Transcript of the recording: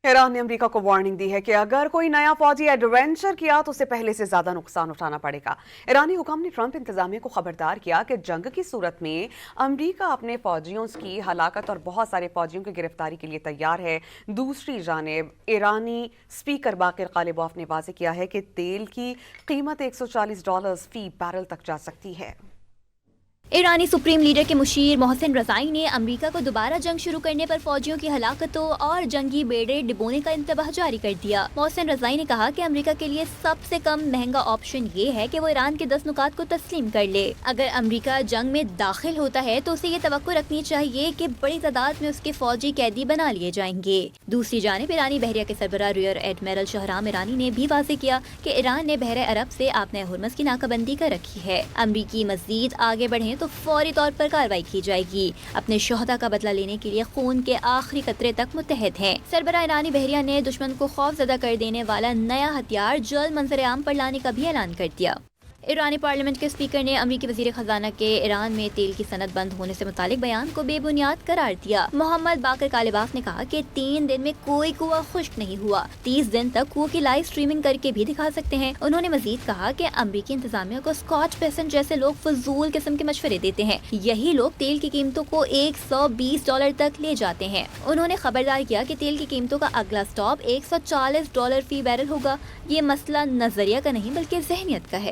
ایران نے امریکہ کو وارننگ دی ہے کہ اگر کوئی نیا فوجی ایڈونچر کیا تو اسے پہلے سے زیادہ نقصان اٹھانا پڑے گا۔ ایرانی حکام نے ٹرمپ انتظامیہ کو خبردار کیا کہ جنگ کی صورت میں امریکہ اپنے فوجیوں کی ہلاکت اور بہت سارے فوجیوں کی گرفتاری کے لیے تیار ہے۔ دوسری جانب ایرانی اسپیکر باقر غالباف نے واضح کیا ہے کہ تیل کی قیمت $140 فی بیرل تک جا سکتی ہے۔ ایرانی سپریم لیڈر کے مشیر محسن رضائی نے امریکہ کو دوبارہ جنگ شروع کرنے پر فوجیوں کی ہلاکتوں اور جنگی بیڑے ڈبونے کا انتباہ جاری کر دیا۔ محسن رضائی نے کہا کہ امریکہ کے لیے سب سے کم مہنگا آپشن یہ ہے کہ وہ ایران کے 10 نکات کو تسلیم کر لے۔ اگر امریکہ جنگ میں داخل ہوتا ہے تو اسے یہ توقع رکھنی چاہیے کہ بڑی تعداد میں اس کے فوجی قیدی بنا لیے جائیں گے۔ دوسری جانب ایرانی بحریہ کے سربراہ ریئر ایڈمرل شہرام ایرانی نے بھی واضح کیا کہ ایران نے بحر عرب سے آبنۂ ہرمز کی ناکہ بندی کر رکھی ہے۔ امریکی مزید آگے بڑھیں تو فوری طور پر کارروائی کی جائے گی۔ اپنے شہداء کا بدلہ لینے کے لیے خون کے آخری قطرے تک متحد ہیں۔ سربراہ ایرانی بحریہ نے دشمن کو خوف زدہ کر دینے والا نیا ہتھیار جلد منظر عام پر لانے کا بھی اعلان کر دیا۔ ایرانی پارلیمنٹ کے اسپیکر نے امریکی وزیر خزانہ کے ایران میں تیل کی صنعت بند ہونے سے متعلق بیان کو بے بنیاد قرار دیا۔ محمد باقر غالباف نے کہا کہ 3 دن میں کوئی کنواں خشک نہیں ہوا، 30 دن تک کنویں کی لائیو اسٹریمنگ کر کے بھی دکھا سکتے ہیں۔ انہوں نے مزید کہا کہ امریکی انتظامیہ کو اسکاٹ پیسنٹ جیسے لوگ فضول قسم کے مشورے دیتے ہیں، یہی لوگ تیل کی قیمتوں کو $120 تک لے جاتے ہیں۔ انہوں نے خبردار کیا کہ تیل کی قیمتوں کا اگلا سٹاپ $140 فی بیرل ہوگا۔ یہ مسئلہ نظریہ کا نہیں بلکہ ذہنیت کا ہے۔